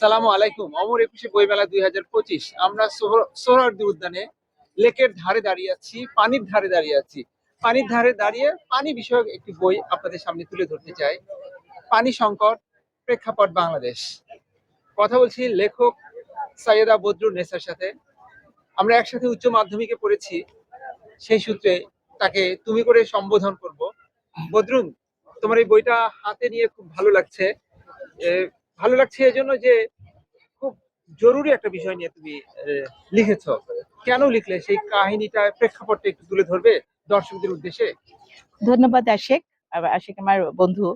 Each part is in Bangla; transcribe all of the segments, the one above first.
সালামু আলাইকুম। অমর একুশে বইমেলা 2025 আমরা সোহরাওয়ার্দী উদ্যানে লেকের ধারে দাঁড়িয়ে আছি, পানির ধারে দাঁড়িয়ে আছি। পানির ধারে দাঁড়িয়ে পানি বিষয়ক একটি বই আপনাদের সামনে তুলে ধরতে চাই। পানি সংকট, প্রেক্ষাপট বাংলাদেশ। কথা বলছি লেখক সাইয়েদা বদরুন নেসার সাথে। আমরা একসাথে উচ্চ মাধ্যমিকে পড়েছি, সেই সূত্রে তাকে তুমি করে সম্বোধন করব। বদরুন, তোমার এই বইটা হাতে নিয়ে খুব ভালো লাগছে। এ, ভালো লাগছে এজন্য যে খুব জরুরি একটা বিষয় নিয়ে তুমি লিখেছো। কেন লিখলে, সেই কাহিনীটা, প্রেক্ষাপটটা একটু তুলে ধরবে দর্শকদের উদ্দেশ্যে? ধন্যবাদ আশিক। আশিক আমার বন্ধু।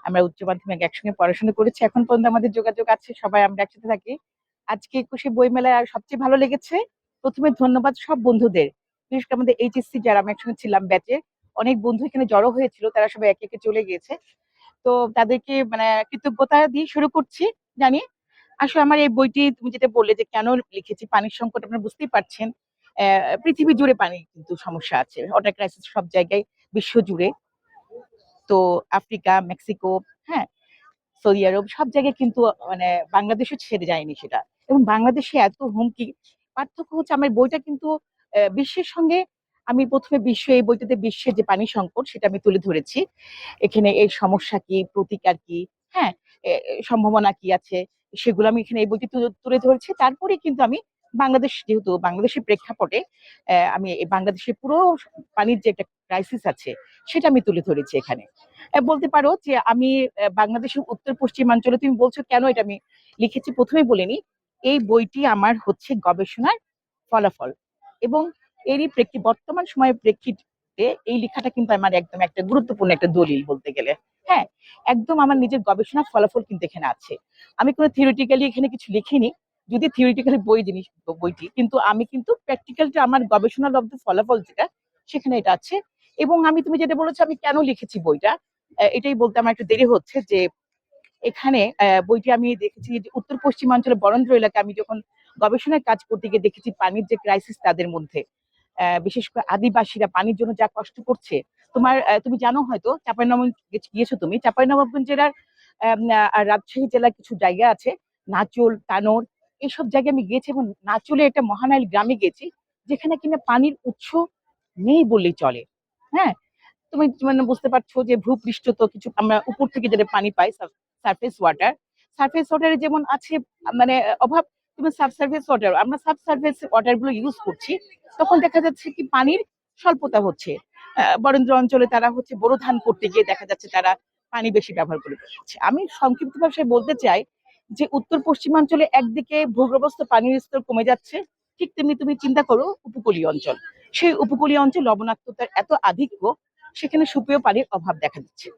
আমরা উচ্চ মাধ্যমিক একসঙ্গে পড়াশোনা করেছি, এখন পর্যন্ত আমাদের যোগাযোগ আছে, সবাই আমরা একসাথে থাকি। আজকে একুশে বইমেলায় সবচেয়ে ভালো লেগেছে, প্রথমে ধন্যবাদ সব বন্ধুদের, বিশেষ করে আমাদের এইচএসসি যারা আমরা একসঙ্গে ছিলাম ব্যাচে। অনেক বন্ধু এখানে জড়ো হয়েছিল, তারা সবাই একে একে চলে গিয়েছে। তো তাদেরকে কৃতজ্ঞতা দিয়ে শুরু করছি। জানি আসলে আমার এই বইটি, তুমি যেটা বললে যে কেন লিখেছি, পানির সংকট আপনারা বুঝতেই পারছেন। পৃথিবী জুড়ে পানি কিন্তু সমস্যা আছে, ওয়াটার ক্রাইসিস সব জায়গায়, বিশ্ব জুড়ে। তো আফ্রিকা, মেক্সিকো, হ্যাঁ, সৌদি আরব, সব জায়গায় কিন্তু বাংলাদেশও ছেড়ে যায়নি সেটা। এবং বাংলাদেশে এত হুমকি। পার্থক্য হচ্ছে আমার বইটা কিন্তু বিশ্বের সঙ্গে, আমি প্রথমে এই বইটাতে বিশ্বের যে পানি সংকট সেটা আমি তুলে ধরেছি। এখানে এর সমস্যা কি, প্রতিকার কি, হ্যাঁ, সম্ভাবনা কি আছে, সেগুলো আমি এখানে এই বইটি তুলে ধরেছি। তারপরে কিন্তু আমি বাংলাদেশ, যেহেতু বাংলাদেশের প্রেক্ষাপটে আমি এই বাংলাদেশের পুরো পানির যে একটা ক্রাইসিস আছে সেটা আমি তুলে ধরেছি এখানে। বলতে পারো যে আমি বাংলাদেশের উত্তর পশ্চিমাঞ্চলে, তুমি বলছো কেন এটা আমি লিখেছি, প্রথমে বলিনি। এই বইটি আমার হচ্ছে গবেষণার ফলাফল, এবং এরই বর্তমান সময়ের প্রেক্ষিতে এই লেখাটা কিন্তু আমার একদম একটা গুরুত্বপূর্ণ একটা দলিল বলতে গেলে। হ্যাঁ, একদম আমার নিজের গবেষণার ফলাফল কিন্তু এখানে আছে। আমি কোনো থিওরিটিক্যালি এখানে কিছু লিখিনি, যদি থিওরিটিক্যালি বইটি, কিন্তু আমি কিন্তু প্র্যাকটিক্যালটা, আমার গবেষণার লব্ধ ফলাফল যেটা, সেখানে এটা আছে। এবং তুমি যেটা বলেছো আমি কেন লিখেছি বইটা, এটাই বলতে আমার একটু দেরি হচ্ছে। যে এখানে বইটি আমি দেখেছি যে উত্তর পশ্চিমাঞ্চলের বরেন্দ্র এলাকায় আমি যখন গবেষণার কাজ করতে গিয়ে দেখেছি পানির যে ক্রাইসিস তাদের মধ্যে, বিশেষ করে আদিবাসীরা পানির জন্য যা কষ্ট করছে। তুমি জানো হয়তো, চাঁপাইনবাবগঞ্জ গিয়েছো তুমি, চাঁপাইনবাবগঞ্জ জেলার আর রাজশাহী জেলার কিছু জায়গা আছে, নাচল, তানোর, এইসব জায়গায় আমি গিয়েছি। এবং নাচলে একটা মহানাইল গ্রামে গেছি, যেখানে কিনা পানির উৎস নেই বললেই চলে। হ্যাঁ, তুমি বুঝতে পারছো যে ভূপৃষ্ঠ তো কিছু, আমরা উপর থেকে যেটা পানি পাই, সারফেস ওয়াটার, সারফেস ওয়াটারে যেমন আছে মানে অভাব, তুমি সাবসারফেস ওয়াটার, আমরা সাবসারফেস ওয়াটার গুলো ইউজ করছি, তখন দেখা যাচ্ছে কি পানির স্বল্পতা হচ্ছে। বরেন্দ্র অঞ্চলে তারা হচ্ছে বোরো ধান করতে গিয়ে দেখা যাচ্ছে তারা পানি বেশি ব্যবহার করে ফেলছে। আমি সংক্ষিপ্ত ভাষায় বলতে চাই যে উত্তর পশ্চিমাঞ্চলে একদিকে ভূগর্ভস্থ পানির স্তর কমে যাচ্ছে, ঠিক তেমনি তুমি চিন্তা করো উপকূলীয় অঞ্চল, সেই উপকূলীয় অঞ্চল লবণাক্ততার এত আধিক্য, সেখানে সুপেয় পানির অভাব দেখা দিচ্ছে।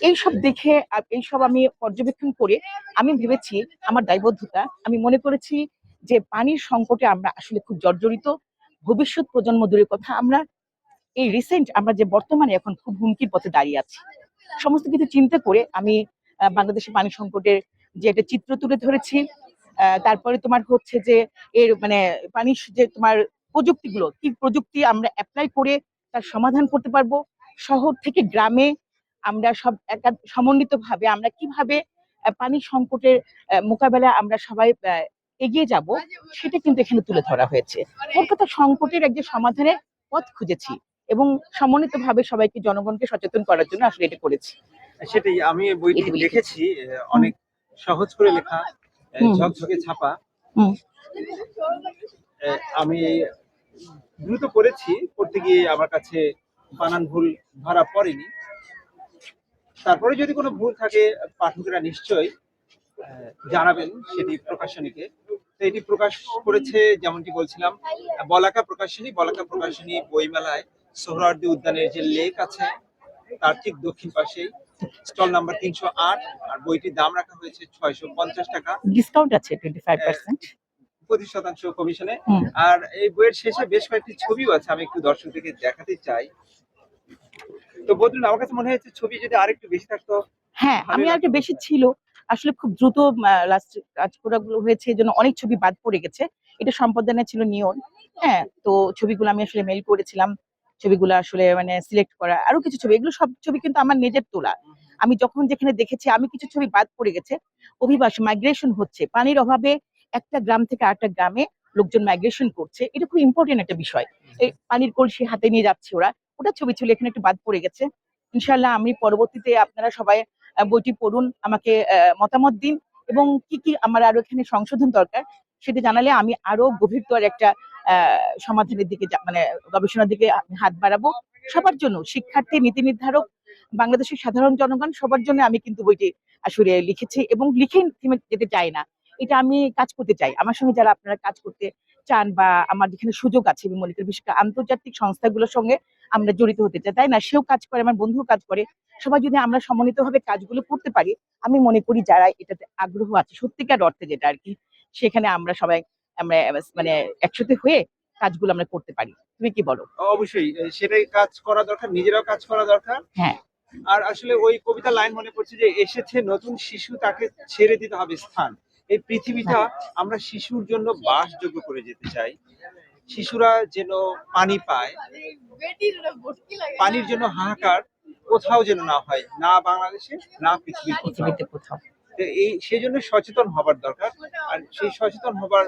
এইসব দেখে, এইসব আমি পর্যবেক্ষণ করে আমি ভেবেছি, আমার দায়বদ্ধতা, আমি মনে করেছি যে পানির সংকটে আমরা আসলে খুব জর্জরিত। ভবিষ্যৎ প্রজন্ম দূরের কথা, আমরা এই রিসেন্ট, আমরা যে বর্তমানে এখন খুব হুমকির পথে দাঁড়িয়ে আছি। সমস্ত কিছু চিন্তা করে আমি বাংলাদেশের পানি সংকটের যে একটা চিত্র তুলে ধরেছি। তারপরে তোমার হচ্ছে যে এর পানির যে তোমার প্রযুক্তিগুলো, কি প্রযুক্তি আমরা অ্যাপ্লাই করে তার সমাধান করতে পারবো, শহর থেকে গ্রামে আমরা সব সমন্বিত ভাবে আমরা কিভাবে পানির সংকটের মোকাবেলায় আমরা সবাই এগিয়ে যাব, সেটা কিন্তু এখানে তুলে ধরা হয়েছে। কলকাতা সংকটের একটি সমাধানের পথ খুঁজেছি, এবং সমন্বিত ভাবে সবাইকে, জনগণকে সচেতন করার জন্য আসলে এটা করেছি। সেটাই, আমি বইটি দেখেছি, অনেক সহজ করে লেখা, ঝকঝকে ছাপা। আমি দ্রুত পড়েছি, পড়তে গিয়ে আমার কাছে বানান ভুল ধরা পড়েনি। তারপরে যদি কোনো ভুল থাকে পাঠকেরা নিশ্চয়ই জানাবেন সেটি প্রকাশনীকে। তো এটি প্রকাশ করেছে, যেমনটি বলছিলাম, বলাকা প্রকাশনী বইমেলায় সোহরাওয়ার্দী উদ্যানের যে লেক আছে তার ঠিক দক্ষিণ পাশেই, স্টল নাম্বার 308। আর বইটির দাম রাখা হয়েছে 650 টাকা, ডিসকাউন্ট আছে 25%, 25% কমিশনে। আর এই বইয়ের শেষে বেশ কয়েকটি ছবিও আছে, আমি একটু দর্শকদেরকে দেখাতে চাই। তো বদরুন, আমার কাছে মনে হয়েছে ছবি যদি আরেকটু বেশি থাকতো। হ্যাঁ, আমি আরেকটু বেশি ছিল, আসলে খুব দ্রুত লাস্ট কাজগুলো হয়েছে, এই জন্য অনেক ছবি বাদ পড়ে গেছে। এটা সম্পাদনা ছিল নিয়ন। হ্যাঁ, তো ছবিগুলো আমি আসলে মেইল করেছিলাম, ছবিগুলো আসলে সিলেক্ট করা, আরো কিছু ছবি, এগুলো সব ছবি কিন্তু আমার নিজের তোলা। আমি যখন যেখানে দেখেছি, আমি কিছু ছবি বাদ পড়ে গেছে, অভিবাসী মাইগ্রেশন হচ্ছে, পানির অভাবে একটা গ্রাম থেকে আরেকটা গ্রামে লোকজন মাইগ্রেশন করছে, এটা খুব ইম্পর্টেন্ট একটা বিষয়। এই পানির কলসি হাতে নিয়ে যাচ্ছে ওরা, ওটা ছবি ছিল, এখানে একটু বাদ পড়ে গেছে। ইনশাল্লাহ আমি পরবর্তীতে, আপনারা সবাই বইটি পড়ুন, আমাকে মতামত দিন, এবং কি কি আমার আরো এখানে সংশোধন দরকার সেটা জানালে আমি আরো গভীরতর একটা সমাধানের দিকে মানে গবেষণার দিকে আমি হাত বাড়াবো। সবার জন্য, শিক্ষার্থী, নীতি নির্ধারক, বাংলাদেশের সাধারণ জনগণ, সবার জন্য আমি কিন্তু বইটি আসলে লিখেছি, এবং লিখে থেমে যেতে চাই না। এটা আমি কাজ করতে চাই, আমার সঙ্গে যারা আপনারা কাজ করতে চান বা আমার যেখানে সুযোগ আছে, আমি মনে করি বিশেষ করে আন্তর্জাতিক সংস্থাগুলোর সঙ্গে আমরা জড়িত হতে চাই, তাই না? সেও কাজ করে, আমার বন্ধুও কাজ করে, সবাই যদি আমরা সমন্বিতভাবে কাজগুলো করতে পারি, আমি মনে করি যারা এটাতে আগ্রহ আছে সত্যিকার অর্থে, যেটা আর কি, সেখানে আমরা সবাই আমরা মানে একসাথে হয়ে কাজগুলো আমরা করতে পারি। তুমি কি বলো? অবশ্যই সেটাই কাজ করা দরকার, নিজেরাও কাজ করা দরকার। হ্যাঁ, আর আসলে ওই কবিতার লাইন মনে পড়ছে যে এসেছে নতুন শিশু, তাকে ছেড়ে দিতে হবে স্থান। এই পৃথিবীটা আমরা শিশুর জন্য বাসযোগ্য করে যেতে চাই। শিশুরা যেন পানি পায়, পানির জন্য হাহাকার কোথাও যেন না হয়, না বাংলাদেশে না পৃথিবীর কোথাও। পৃথিবীতে কোথাও। তো এই সেই জন্য সচেতন হবার দরকার। আর সেই সচেতন হবার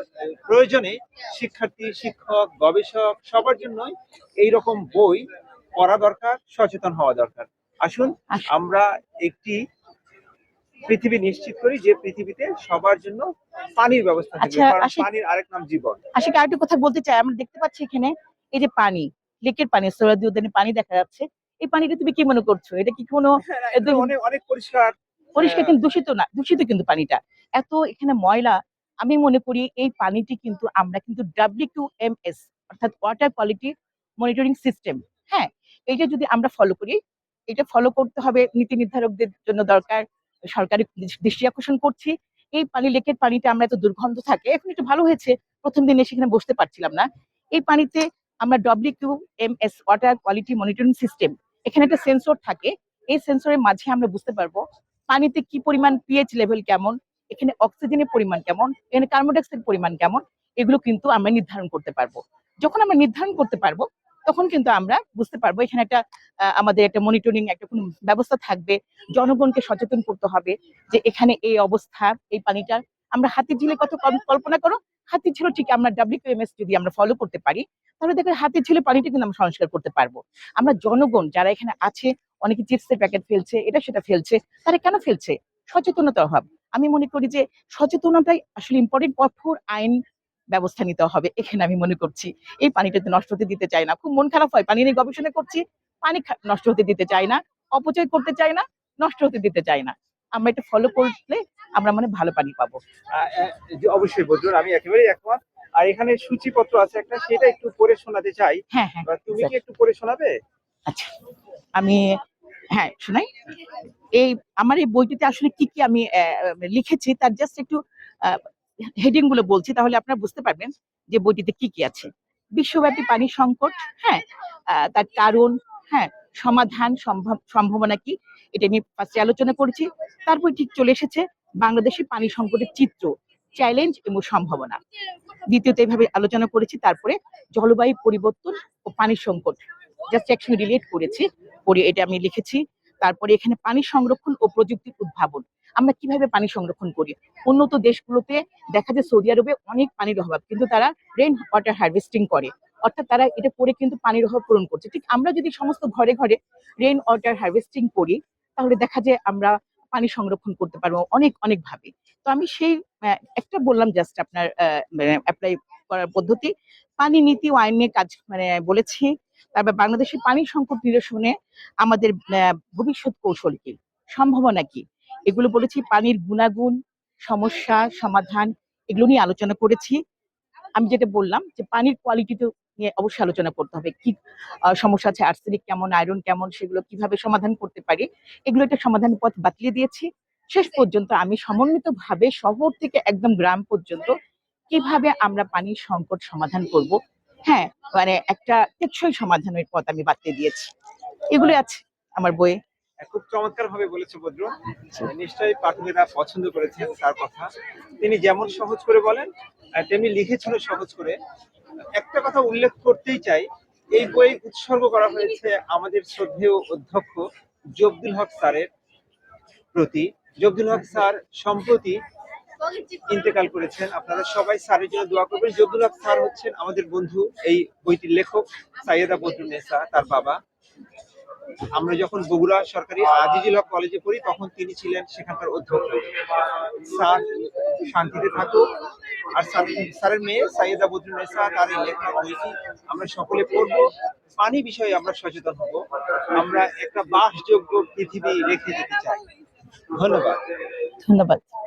প্রয়োজনে শিক্ষার্থী, শিক্ষক, গবেষক সবার জন্যই এইরকম বই পড়া দরকার, সচেতন হওয়া দরকার। আসুন আমরা একটি পৃথিবী নিশ্চিত করি যে পৃথিবীতে সবার জন্য পানির ব্যবস্থা থাকবে, আচ্ছা, কারণ আশিক, পানির আরেক নাম জীবন। আশিক আরেকটু কথা বলতে চাই। আমরা দেখতে পাচ্ছি এখানে এই যে পানি, লেকের পানি, সোহরাওয়ার্দী উদ্যানে পানি দেখা যাচ্ছে। এই পানিটা তুমি কি মনে করছো? এটা কি কোনো এটা অনেক অনেক পরিষ্কার। পরিষ্কার? কিন্তু দূষিত না, দূষিত কিন্তু পানিটা, এত এখানে ময়লা। আমি মনে করি এই পানিটি কিন্তু আমরা কিন্তু WQMS, অর্থাৎ ওয়াটার কোয়ালিটি মনিটরিং সিস্টেম, হ্যাঁ, এইটা যদি আমরা ফলো করি, এটা ফলো করতে হবে, নীতি নির্ধারকদের জন্য দরকার, সরকারি দৃষ্টি আকর্ষণ করছি। এই পানি, লেকের পানিটা আমরা এত দুর্গন্ধ থাকে, এখন একটু ভালো হয়েছে, প্রথম দিন এসে এখানে বসতে পারছিলাম না। এই পানিতে আমরা WQMS water quality monitoring system, এখানে একটা সেন্সর থাকে, এই সেন্সরের মাঝে আমরা বুঝতে পারবো পানিতে কি পরিমাণ পিএইচ লেভেল কেমন, এখানে অক্সিজেনের পরিমাণ কেমন, এখানে কার্বন ডাইঅক্সাইড পরিমাণ কেমন, এগুলো কিন্তু আমরা নির্ধারণ করতে পারবো। যখন আমরা নির্ধারণ করতে পারবো, তখন কিন্তু আমরা বুঝতে পারবো এখানে একটা আমাদের একটা মনিটরিং একটা কোনো ব্যবস্থা থাকবে। জনগণকে সচেতন করতে হবে যে এখানে এই অবস্থা, এই পানিটা। আমরা হাতির ঝিলে কত কল্পনা করো, হাতির ঝিল ঠিক আমরা WQMS যদি আমরা ফলো করতে পারি, তাহলে দেখো হাতির ঝিলে পানিটা কিন্তু আমরা সংস্কার করতে পারবো। আমরা জনগণ যারা এখানে আছে, অনেকে চিপসের প্যাকেট ফেলছে, এটা সেটা ফেলছে, তারা কেন ফেলছে? সচেতনতার অভাব। আমি মনে করি যে সচেতনতাই আসলে ইম্পর্টেন্ট, কঠোর আইন ব্যবস্থা নিতে হবে এখানে, আমি মনে করছি। এই পানিটাতে নষ্ট হতে দিতে চাই না, খুব মন খারাপ হয়, পানি নিয়ে গবেষণা করছি, পানি নষ্ট হতে দিতে চাই না, অপচয় করতে চাই না, নষ্ট হতে দিতে চাই না। আমরা এটা ফলো করলে আমরা মানে ভালো পানি পাবো। যে অবশ্যই বদরুল, আমি একেবারেই একমত। আর এখানে সূচিপত্র আছে একটা, সেটা একটু পড়ে শোনাতে চাই। হ্যাঁ, হ্যাঁ, তুমি কি একটু পড়ে শোনাবে? আচ্ছা, আমি, হ্যাঁ, শোনাই। এই আমার এই বইটিতে আসলে কি কি আমি লিখেছি তার জাস্ট একটু হেডিং গুলো বলছি, তাহলে আপনারা বুঝতে পারবেন যে বইটিতে কি কি আছে। বিশ্বব্যাপী পানি সংকট, হ্যাঁ, তার কারণ, হ্যাঁ, সমাধান, সম্ভাবনা কি, এটা নিয়ে ফার্স্টে আলোচনা করেছি। তারপর ঠিক চলে এসেছে বাংলাদেশের পানি সংকটের চিত্র, চ্যালেঞ্জ এবং সম্ভাবনা। দ্বিতীয়ত এইভাবে আলোচনা করেছি। তারপরে জলবায়ু পরিবর্তন ও পানি সংকট জাস্ট একসঙ্গে রিলেট করেছি, করে এটা আমি লিখেছি। তারপরে এখানে পানি সংরক্ষণ ও প্রযুক্তির উদ্ভাবন, আমরা কিভাবে পানি সংরক্ষণ করি। উন্নত দেশগুলোতে দেখা যায় সৌদি আরবে অনেক পানির অভাব, কিন্তু তারা রেইন ওয়াটার হারভেস্টিং করে, অর্থাৎ তারা এটা করে কিন্তু পানির অভাব পূরণ করছে। ঠিক আমরা যদি সমস্ত ঘরে ঘরে রেইন ওয়াটার হারভেস্টিং করি, তাহলে দেখা যায় আমরা পানি সংরক্ষণ করতে পারবো অনেক অনেক ভাবে। তো আমি সেই একটা বললাম জাস্ট আপনার অ্যাপ্লাই করার পদ্ধতি। পানি নীতি ও আইন নিয়ে কাজ মানে বলেছি। তারপর বাংলাদেশের পানি সংকট নিরসনে আমাদের ভবিষ্যৎ কৌশল কি, সম্ভাবনা কি, এগুলো বলেছি। পানির গুণাগুণ, সমস্যা, সমাধান, এগুলো নিয়ে আলোচনা করেছি। আমি যেটা বললাম যে পানির কোয়ালিটি তো নিয়ে অবশ্যই আলোচনা করতে হবে, কি সমস্যা আছে, আর্সেনিক কেমন, আয়রন কেমন, সেগুলো কিভাবে সমাধান করতে পারি, এগুলো একটা সমাধান পথ বাতলে দিয়েছি। শেষ পর্যন্ত আমি সমন্বিত ভাবে শহর থেকে একদম গ্রাম পর্যন্ত কিভাবে আমরা পানির সংকট সমাধান করব, হ্যাঁ, মানে একটা টেকসই সমাধানের পথ আমি বাতলে দিয়েছি। এগুলো আছে আমার বইয়ে। খুব চমৎকার ভাবে বলেছে বদরুল। নিশ্চয়ই পাঠকেরা পছন্দ করেছেন তার কথা। তিনি যেমন সহজ করে বলেন, তেমনি লিখেছিল সহজ করে। একটা কথা উল্লেখ করতেই চাই, এই বই উৎসর্গ করা হয়েছে আমাদের শ্রদ্ধেয় অধ্যক্ষ জব্দুল হক স্যারের প্রতি। জব্দুল হক স্যার সম্প্রতি ইন্তেকাল করেছেন, আপনারা সবাই স্যারের জন্য দোয়া করবেন। জব্দুল হক স্যার হচ্ছেন আমাদের বন্ধু, এই বইটির লেখক সাইয়েদা বদরুন্নেসা তার বাবা। আমরা যখন বগুড়া সরকারি আজিজুল হক কলেজে পড়ি তখন তিনি ছিলেন সেখানকার অধ্যক্ষ। স্যার শান্তিতে থাকুক। আর স্যারের মেয়ে সাইয়েদা বদরুন্নেসা তার এই লেখা বইটি আমরা সকলে পড়ব। পানি বিষয়ে আমরা সচেতন হব, আমরা একটা বাসযোগ্য পৃথিবী রেখে যেতে চাই। ধন্যবাদ। ধন্যবাদ।